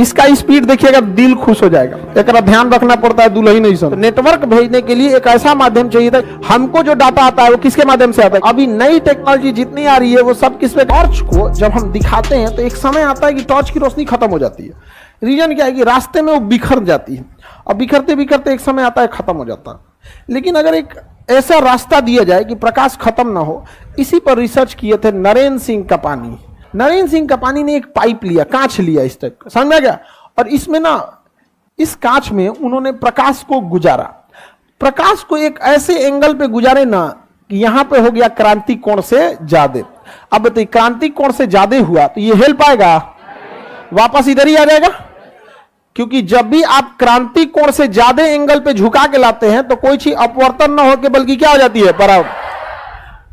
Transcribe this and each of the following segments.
इसका स्पीड देखिएगा, दिल खुश हो जाएगा। एक ध्यान रखना पड़ता है दुल्ही नहीं सब। नेटवर्क भेजने के लिए एक ऐसा माध्यम चाहिए था। हमको जो डाटा आता है वो किसके माध्यम से आता है? अभी नई टेक्नोलॉजी जितनी आ रही है वो सब किस पे? टॉर्च को जब हम दिखाते हैं तो एक समय आता है कि टॉर्च की रोशनी खत्म हो जाती है। रीजन क्या है कि रास्ते में वो बिखर जाती है, और बिखरते बिखरते एक समय आता है खत्म हो जाता है। लेकिन अगर एक ऐसा रास्ता दिया जाए कि प्रकाश खत्म ना हो, इसी पर रिसर्च किए थे नरेंद्र सिंह कपानी। नरेंद्र सिंह कपानी ने एक पाइप लिया, कांच लिया इस टाइप का, समझ में गया? और इसमें ना, इस कांच में उन्होंने प्रकाश को गुजारा। प्रकाश को एक ऐसे एंगल पे गुजारे ना कि यहां पे हो गया क्रांति कोण से ज्यादा। अब बताइए, क्रांति कोण से ज्यादा हुआ तो ये हिल पाएगा? वापस इधर ही आ जाएगा। क्योंकि जब भी आप क्रांति कोण से ज्यादा एंगल पे झुका के लाते हैं तो कोई चीज अपवर्तन ना होकर बल्कि क्या हो जाती है? परावर्तन।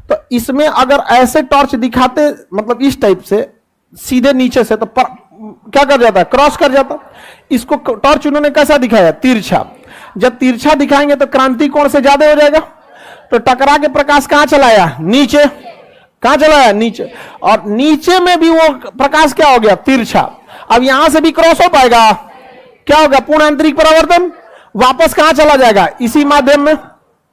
तो इसमें अगर ऐसे टॉर्च दिखाते, मतलब इस टाइप से सीधे नीचे से, तो क्या कर जाता है? क्रॉस कर जाता। इसको टॉर्च उन्होंने कैसा दिखाया? तिरछा। जब तिरछा दिखाएंगे तो क्रांति कोण से ज्यादा हो जाएगा, तो टकरा के प्रकाश कहां चलाया? नीचे। कहां चलाया? नीचे। और नीचे में भी वो प्रकाश क्या हो गया? तिरछा। अब यहां से भी क्रॉस हो पाएगा? क्या होगा? पूर्ण आंतरिक परावर्तन। वापस कहां चला जाएगा? इसी माध्यम में,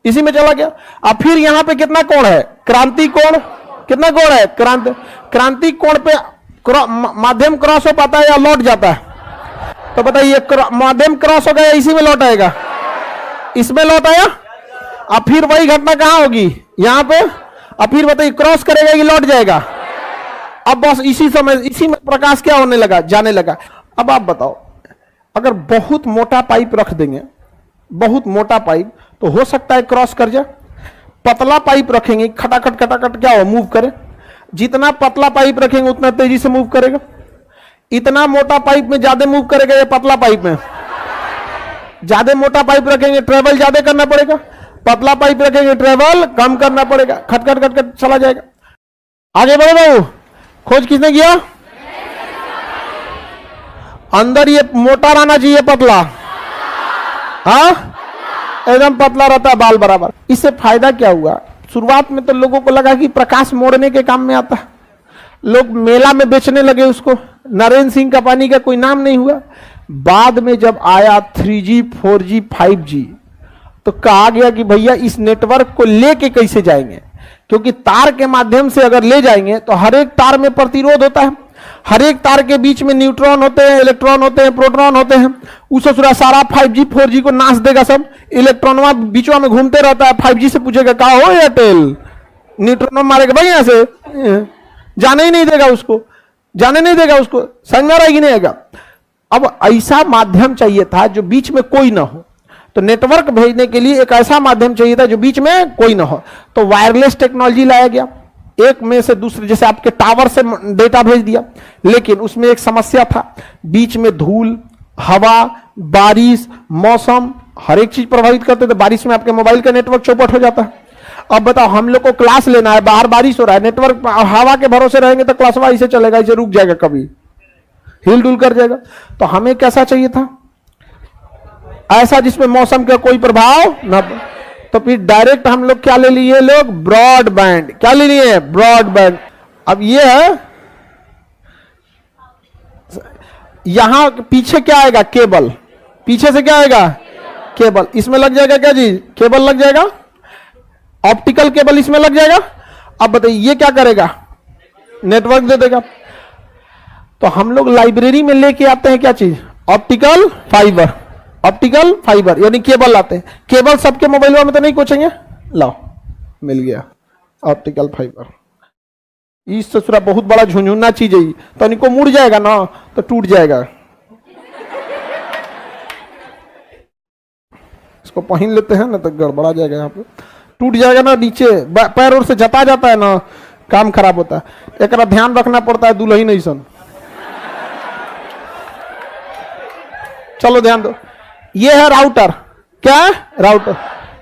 इसी में चला गया। अब फिर यहां पे कितना कोण है? क्रांति कोण। कितना कोण है? क्रांति कोण पे माध्यम क्रॉस हो पाता है या लौट जाता है? तो बताइए, माध्यम क्रॉस हो गया, इसी में लौट आएगा? इसमें लौट आया। अब फिर वही घटना कहां होगी? यहां पे। अब फिर बताइए, क्रॉस करेगा कि लौट जाएगा? अब बस इसी समय, इसी में प्रकाश क्या होने लगा? जाने लगा। अब आप बताओ, अगर बहुत मोटा पाइप रख देंगे, बहुत मोटा पाइप, तो हो सकता है क्रॉस कर जाए। पतला पाइप रखेंगे, खटाखट खटाखट क्या हो? मूव करे। जितना पतला पाइप रखेंगे उतना तेजी से मूव करेगा। इतना मोटा पाइप में ज्यादा मूव करेगा या पतला पाइप में? ज्यादा मोटा पाइप रखेंगे ट्रेवल ज्यादा करना पड़ेगा, पतला पाइप रखेंगे ट्रेवल कम करना पड़ेगा। खटखट खटखट चला जाएगा। आगे बढ़ो बाबू। खोज किसने किया? अंदर ये मोटा रहना चाहिए, पतला? हाँ, एकदम पतला रहता है, बाल बराबर। इससे फायदा क्या हुआ? शुरुआत में तो लोगों को लगा कि प्रकाश मोड़ने के काम में आता है, लोग मेला में बेचने लगे उसको। नरेंद्र सिंह कपानी का कोई नाम नहीं हुआ। बाद में जब आया 3G 4G 5G, तो कहा गया कि भैया इस नेटवर्क को लेके कैसे जाएंगे? क्योंकि तार के माध्यम से अगर ले जाएंगे तो हर एक तार में प्रतिरोध होता है, हर एक तार के बीच में न्यूट्रॉन होते हैं, इलेक्ट्रॉन होते हैं, प्रोटॉन होते हैं। उस सारा 5G 4G को नाश देगा सब। इलेक्ट्रॉन बीचों में घूमते रहता है। 5G से पूछेगा कहा हो एयरटेल, न्यूट्रॉन मारेगा भाई, यहां से जाने ही नहीं देगा उसको, जाने नहीं देगा उसको। समझ में आएगी? नहीं आएगा। अब ऐसा माध्यम चाहिए था जो बीच में कोई ना हो। तो नेटवर्क भेजने के लिए एक ऐसा माध्यम चाहिए था जो बीच में कोई ना हो। तो वायरलेस टेक्नोलॉजी लाया गया, एक में से दूसरे, जैसे आपके टावर से डेटा भेज दिया। लेकिन उसमें एक समस्या था, बीच में धूल, हवा, बारिश, मौसम, हर एक चीज प्रभावित करते थे। बारिश में आपके मोबाइल का नेटवर्क चौपट हो जाता है। अब बताओ, हम लोग को क्लास लेना है, बाहर बारिश हो रहा है, नेटवर्क हवा के भरोसे रहेंगे तो क्लास ऐसे चलेगा, इसे रुक जाएगा, कभी हिल डुल कर जाएगा। तो हमें कैसा चाहिए था? ऐसा जिसमें मौसम का कोई प्रभाव न। तो फिर डायरेक्ट हम लोग क्या ले लिए? लोग ब्रॉडबैंड। क्या ले लिए? ब्रॉडबैंड। अब ये है, यहां पीछे क्या आएगा? केबल। पीछे से क्या आएगा? केबल। इसमें लग जाएगा क्या जी? केबल लग जाएगा, ऑप्टिकल केबल इसमें लग जाएगा। अब बताइए, ये क्या करेगा? नेटवर्क दे देगा। तो हम लोग लाइब्रेरी में लेके आते हैं क्या चीज? Optical fibre. ऑप्टिकल फाइबर यानी केबल लाते हैं। केबल सबके मोबाइल में तो नहीं कोचेंगे। लाओ, मिल गया ऑप्टिकल फाइबर। इस ससुरा बहुत बड़ा झुंझुना चीज है, तो इनको मुड़ जाएगा ना तो टूट जाएगा। इसको पहन लेते हैं ना तो गड़बड़ा जाएगा, यहाँ पे टूट जाएगा ना, नीचे पैर और से जता जाता है ना, काम खराब होता है। एक ध्यान रखना पड़ता है दुल्ही नहीं सन। चलो ध्यान दो, ये है राउटर। क्या है? राउटर।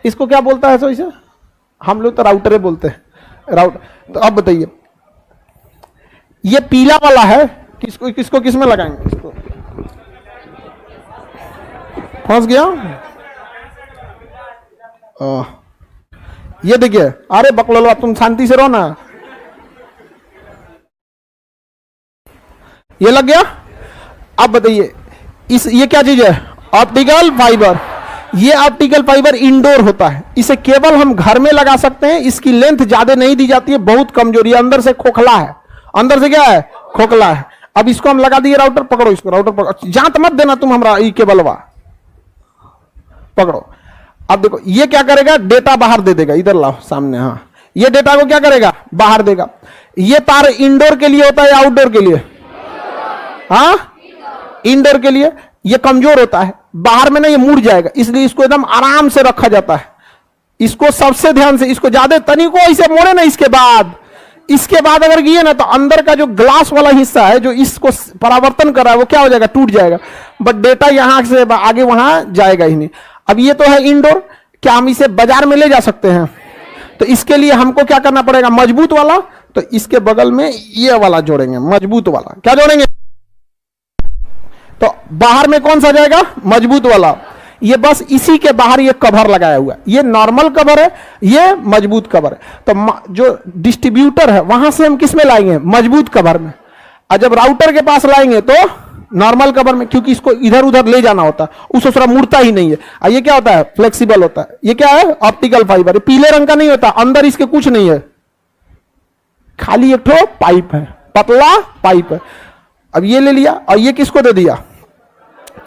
इसको क्या बोलता है? इसे हम लोग तो राउटर बोलते हैं, राउटर। तो अब बताइए, ये पीला वाला है, किसको किस में लगाएंगे? इसको फंस गया। ये देखिए, अरे बकलोलवा तुम शांति से रहो ना। ये लग गया। अब बताइए, ये क्या चीज है? Optical fibre. ये ऑप्टिकल फाइबर इंडोर होता है, इसे केवल हम घर में लगा सकते हैं। इसकी लेंथ ज्यादा नहीं दी जाती है, बहुत कमजोरी है, अंदर से खोखला है। अंदर से क्या है? खोखला है। अब इसको हम लगा दिए राउटर, पकड़ो इसको, राउटर पकड़ो, जांच मत देना तुम हमरा, ये केबलवा पकड़ो। अब देखो ये क्या करेगा, डेटा बाहर दे देगा, इधर लाओ सामने। हाँ, ये डेटा को क्या करेगा? बाहर देगा। ये तार इंडोर के लिए होता है या आउटडोर के लिए? हाँ, इंडोर के लिए। ये कमजोर होता है, बाहर में ना ये मुड़ जाएगा, इसलिए इसको एकदम आराम से रखा जाता है। इसको सबसे ध्यान से, इसको ज्यादा तनिको ऐसे मोड़े ना, इसके बाद अगर गिए ना तो अंदर का जो ग्लास वाला हिस्सा है जो इसको परावर्तन कर रहा है वो क्या हो जाएगा? टूट जाएगा। बट डेटा यहां से आगे वहां जाएगा ही नहीं। अब ये तो है इंडोर, क्या हम इसे बाजार में ले जा सकते हैं? तो इसके लिए हमको क्या करना पड़ेगा? मजबूत वाला। तो इसके बगल में ये वाला जोड़ेंगे, मजबूत वाला। क्या जोड़ेंगे? तो बाहर में कौन सा जाएगा? मजबूत वाला। ये बस इसी के बाहर ये कवर लगाया हुआ है, ये नॉर्मल कवर है, ये मजबूत कवर है। तो जो डिस्ट्रीब्यूटर है वहां से हम किस में लाएंगे? मजबूत कवर में। और जब राउटर के पास लाएंगे तो नॉर्मल कवर में, क्योंकि इसको इधर उधर ले जाना होता है, उस दूसरा मुड़ता ही नहीं है। और ये क्या होता है? फ्लेक्सिबल होता है। ये क्या है? Optical fibre. पीले रंग का नहीं होता, अंदर इसके कुछ नहीं है, खाली एक ठो पाइप है, पतला पाइप है। अब ये ले लिया और ये किसको दे दिया?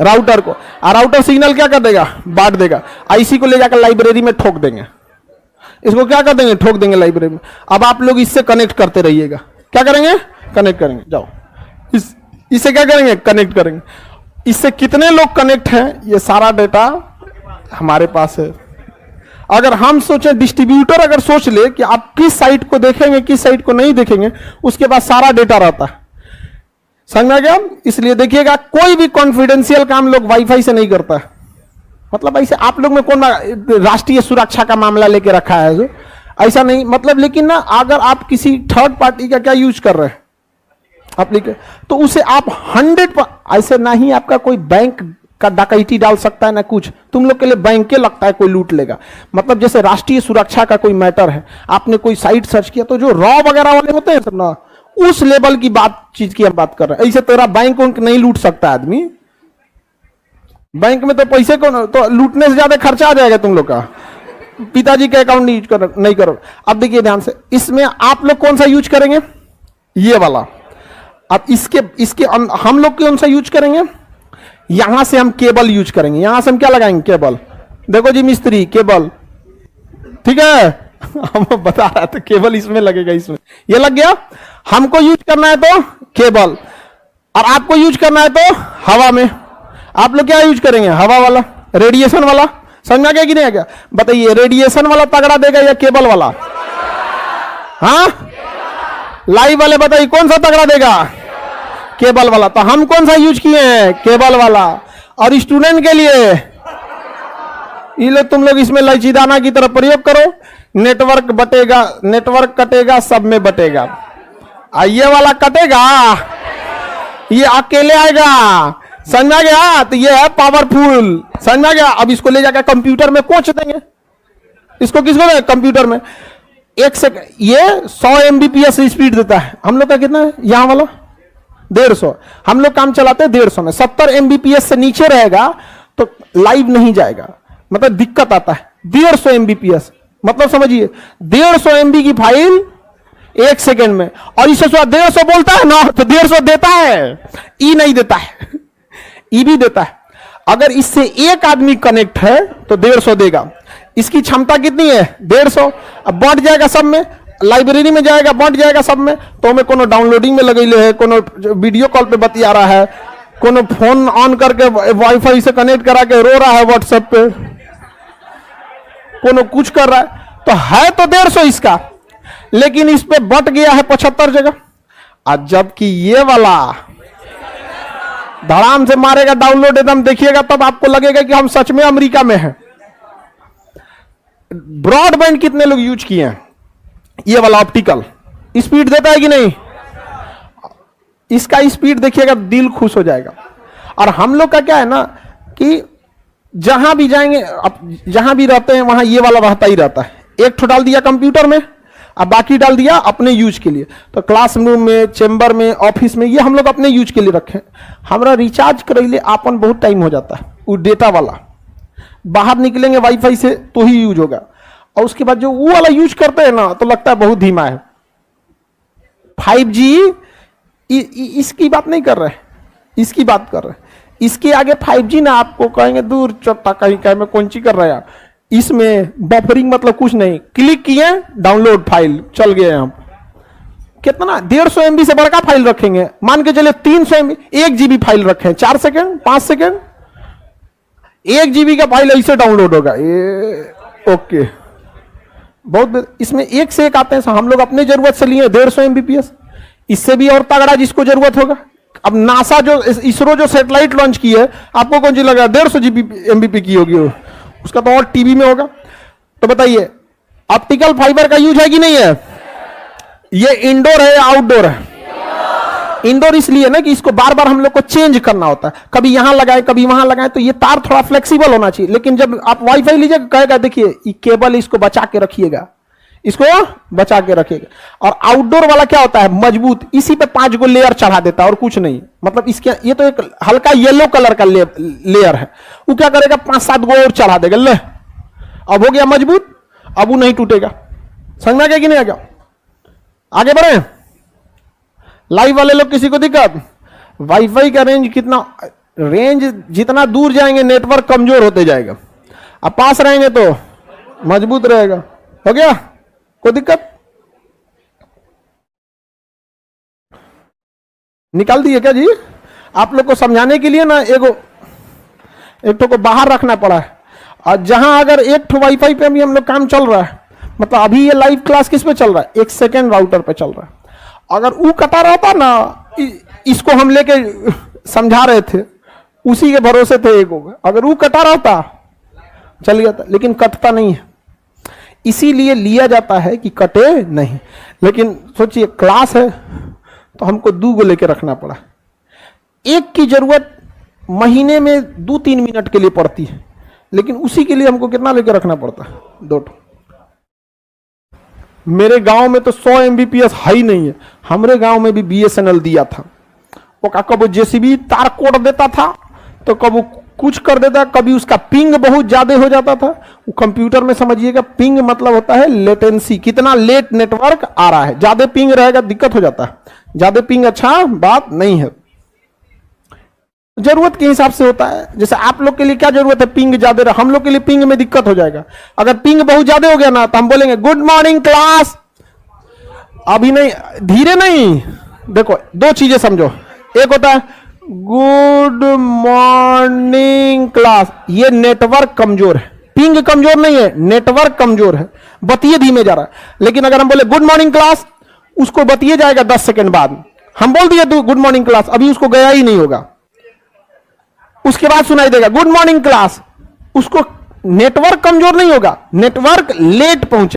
राउटर को। और राउटर सिग्नल क्या कर देगा? बांट देगा। आईसी को ले जाकर लाइब्रेरी में ठोक देंगे, इसको क्या कर देंगे? ठोक देंगे लाइब्रेरी में। अब आप लोग इससे कनेक्ट करते रहिएगा। क्या करेंगे? कनेक्ट करेंगे। जाओ, इससे क्या करेंगे? कनेक्ट करेंगे। इससे कितने लोग कनेक्ट हैं, ये सारा डेटा हमारे पास है। अगर हम सोचे, डिस्ट्रीब्यूटर अगर सोच ले कि आप किस साइट को देखेंगे, किस साइट को नहीं देखेंगे, उसके बाद सारा डेटा रहता है। समझ में गया? इसलिए देखिएगा, कोई भी कॉन्फिडेंशियल काम लोग वाईफाई से नहीं करता है। मतलब ऐसे आप लोग में कौन राष्ट्रीय सुरक्षा का मामला लेके रखा है जो? ऐसा नहीं, मतलब। लेकिन ना, अगर आप किसी थर्ड पार्टी का क्या यूज कर रहे हैं एप्लीकेशन, तो उसे आप 100 ऐसे ना ही आपका कोई बैंक का डकैती डाल सकता है ना कुछ। तुम लोग के लिए बैंक के लगता है कोई लूट लेगा। मतलब जैसे राष्ट्रीय सुरक्षा का कोई मैटर है, आपने कोई साइट सर्च किया, तो जो रॉ वगैरह वाले होते हैं सब ना, उस लेवल की चीज की हम बात कर रहे हैं। ऐसे तेरा बैंक नहीं लूट सकता आदमी। बैंक में तो पैसे को तो लूटने से ज्यादा खर्चा आ जाएगा तुम लोग का। पिताजी के अकाउंट नहीं करो। अब देखिए ध्यान से, इसमें आप लोग कौन सा यूज करेंगे? ये वाला। अब इसके हम लोग कौन सा यूज करेंगे? यहां से हम केबल यूज करेंगे। यहां से हम क्या लगाएंगे? केबल। देखो जी मिस्त्री, केबल, ठीक है। हम बता रहा था केबल इसमें लगेगा, इसमें ये लग गया। हमको यूज करना है तो केबल, और आपको यूज करना है तो हवा में। आप लोग क्या यूज करेंगे? हवा वाला, रेडिएशन वाला। समझ में आ गया कि नहीं आ गया? बताइए, रेडिएशन वाला तगड़ा देगा या केबल वाला? हाँ, लाइव वाले बताइए कौन सा तगड़ा देगा? केबल वाला। तो हम कौन सा यूज किए हैं? केबल वाला। और स्टूडेंट के लिए ये लोग, तुम लोग इसमें लचीदाना की तरफ प्रयोग करो। नेटवर्क बटेगा, नेटवर्क कटेगा, सब में बटेगा। ये वाला कटेगा, ये अकेले आएगा। समझ में आ गया? तो ये है पावरफुल। समझ में आ गया? अब इसको ले जाकर कंप्यूटर में कोच देंगे। इसको किसको देंगे? कंप्यूटर में। 1 सेकंड, ये 100 MBPS स्पीड देता है। हम लोग का कितना है? यहां वाला 150। हम लोग काम चलाते हैं 150 में। 70 MBPS से नीचे रहेगा तो लाइव नहीं जाएगा, मतलब दिक्कत आता है। 150 MBPS मतलब समझिए 150 MB की फाइल 1 सेकंड में। और इससे 150 बोलता है ना, तो 150 देता है, ई नहीं देता है, ई भी देता है। अगर इससे एक आदमी कनेक्ट है तो 150 देगा। इसकी क्षमता कितनी है? 150। अब बढ़ जाएगा सब में, लाइब्रेरी में जाएगा, बढ़ जाएगा सब में। तो हमें कोनो डाउनलोडिंग में लगेले है, कोनो वीडियो कॉल पे बतिया रहा है, कोनो फोन ऑन करके वाईफाई से कनेक्ट करा के रो रहा है व्हाट्सएप पे, कोनो कुछ कर रहा है। तो है तो 150 इसका, लेकिन इस पे बट गया है 75 जगह। आज जबकि ये वाला धड़ाम से मारेगा डाउनलोड, एकदम देखिएगा तब आपको लगेगा कि हम सच में अमेरिका में हैं। ब्रॉडबैंड कितने लोग यूज किए हैं? ये वाला ऑप्टिकल स्पीड देता है कि नहीं? इसका स्पीड देखिएगा, दिल खुश हो जाएगा। और हम लोग का क्या है ना कि जहां भी जाएंगे, अब जहां भी रहते हैं वहां ये वाला रहता ही रहता है। एक ठो डाल दिया कंप्यूटर में, अब बाकी डाल दिया अपने यूज के लिए। तो क्लासरूम में, चेंबर में, ऑफिस में, ये हम लोग अपने यूज के लिए रखें। हमारा रिचार्ज करे आपन बहुत टाइम हो जाता है, वो डेटा वाला बाहर निकलेंगे वाईफाई से तो ही यूज होगा, और उसके बाद जो वो वाला यूज करते हैं ना तो लगता है बहुत धीमा है। 5G इसकी बात नहीं कर रहे, इसकी बात कर रहे। इसके आगे 5G ना आपको कहेंगे दूर चट्टा कहीं कहीं में कौन सी कर रहे हैं यार। इसमें बफरिंग मतलब कुछ नहीं, क्लिक किए डाउनलोड फाइल चल गए। हम कितना 150 MB से बड़का फाइल रखेंगे, मान के चले 300 MB 1 GB फाइल रखें, 4 सेकंड 5 सेकंड 1 GB का फाइल ऐसे डाउनलोड होगा। ये ओके बहुत, इसमें एक से एक आते हैं। हम लोग अपने जरूरत से लिए 150 MBPS, इससे भी और तगड़ा जिसको जरूरत होगा। अब नासा जो इसरो जो सैटेलाइट लॉन्च की है, आपको कौन सी लगा 150 MBP की होगी वो, उसका तो और टीवी में होगा। तो बताइए ऑप्टिकल फाइबर का यूज है कि नहीं है? ये इंडोर है या आउटडोर है? इंडोर इसलिए ना कि इसको बार बार हम लोग को चेंज करना होता है, कभी यहां लगाए कभी वहां लगाए, तो ये तार थोड़ा फ्लेक्सिबल होना चाहिए। लेकिन जब आप वाईफाई लीजिएगा कहेगा देखिए ये केबल, इसको बचा के रखिएगा, इसको बचा के रखिएगा। और आउटडोर वाला क्या होता है, मजबूत, इसी पे 5 गो लेयर चढ़ा देता है और कुछ नहीं। मतलब इसके ये तो एक हल्का येलो कलर का लेयर है, वो क्या करेगा 5-7 गो और चढ़ा देगा, ले अब हो गया मजबूत, अब वो नहीं टूटेगा। समझ में आ गया कि नहीं आ गया? आगे बढ़े। लाइव वाले लोग किसी को दिक्कत? वाईफाई का रेंज कितना, रेंज जितना दूर जाएंगे नेटवर्क कमजोर होते जाएगा, अब पास रहेंगे तो मजबूत रहेगा। हो गया? कोई दिक्कत? निकाल दिए क्या जी? आप लोग को समझाने के लिए ना एक तो को बाहर रखना पड़ा है। और जहां अगर एक ठो वाईफाई पे भी हम लोग काम चल रहा है, मतलब अभी ये लाइव क्लास किस पे चल रहा है, 1 सेकेंड राउटर पे चल रहा है। अगर वो कटा रहता ना, इसको हम लेके समझा रहे थे, उसी के भरोसे थे एक होगा, अगर वो कटा रहता चल गया था, लेकिन कटता नहीं है, इसीलिए लिया जाता है कि कटे नहीं। लेकिन सोचिए क्लास है तो हमको 2 गो लेके रखना पड़ा। एक की जरूरत महीने में 2-3 मिनट के लिए पड़ती है, लेकिन उसी के लिए हमको कितना लेके रखना पड़ता है, 2 ठो। मेरे गांव में तो 100 MBPS हाई नहीं है। हमारे गांव में भी BSNL दिया था, वो कब JCB तार कोड़ देता था तो कब कुछ कर देता, कभी उसका पिंग बहुत ज्यादा हो जाता था। वो कंप्यूटर में समझिएगा पिंग मतलब होता है लेटेंसी, कितना लेट नेटवर्क आ रहा है। ज्यादा पिंग रहेगा दिक्कत हो जाता है, ज्यादा पिंग अच्छा बात नहीं है, जरूरत के हिसाब से होता है। जैसे आप लोग के लिए क्या जरूरत है, पिंग ज्यादा रहा, हम लोग के लिए पिंग में दिक्कत हो जाएगा। अगर पिंग बहुत ज्यादा हो गया ना तो हम बोलेंगे गुड मॉर्निंग क्लास, अभी नहीं, धीरे नहीं। देखो 2 चीजें समझो, एक होता है गुड मॉर्निंग क्लास, ये नेटवर्क कमजोर है, पिंग कमजोर नहीं है, नेटवर्क कमजोर है, बतिए धीमे जा रहा है। लेकिन अगर हम बोले गुड मॉर्निंग क्लास, उसको बतिए जाएगा 10 सेकंड बाद। हम बोल दिए गुड मॉर्निंग क्लास, अभी उसको गया ही नहीं होगा, उसके बाद सुनाई देगा गुड मॉर्निंग क्लास। उसको नेटवर्क कमजोर नहीं होगा, नेटवर्क लेट पहुंचे।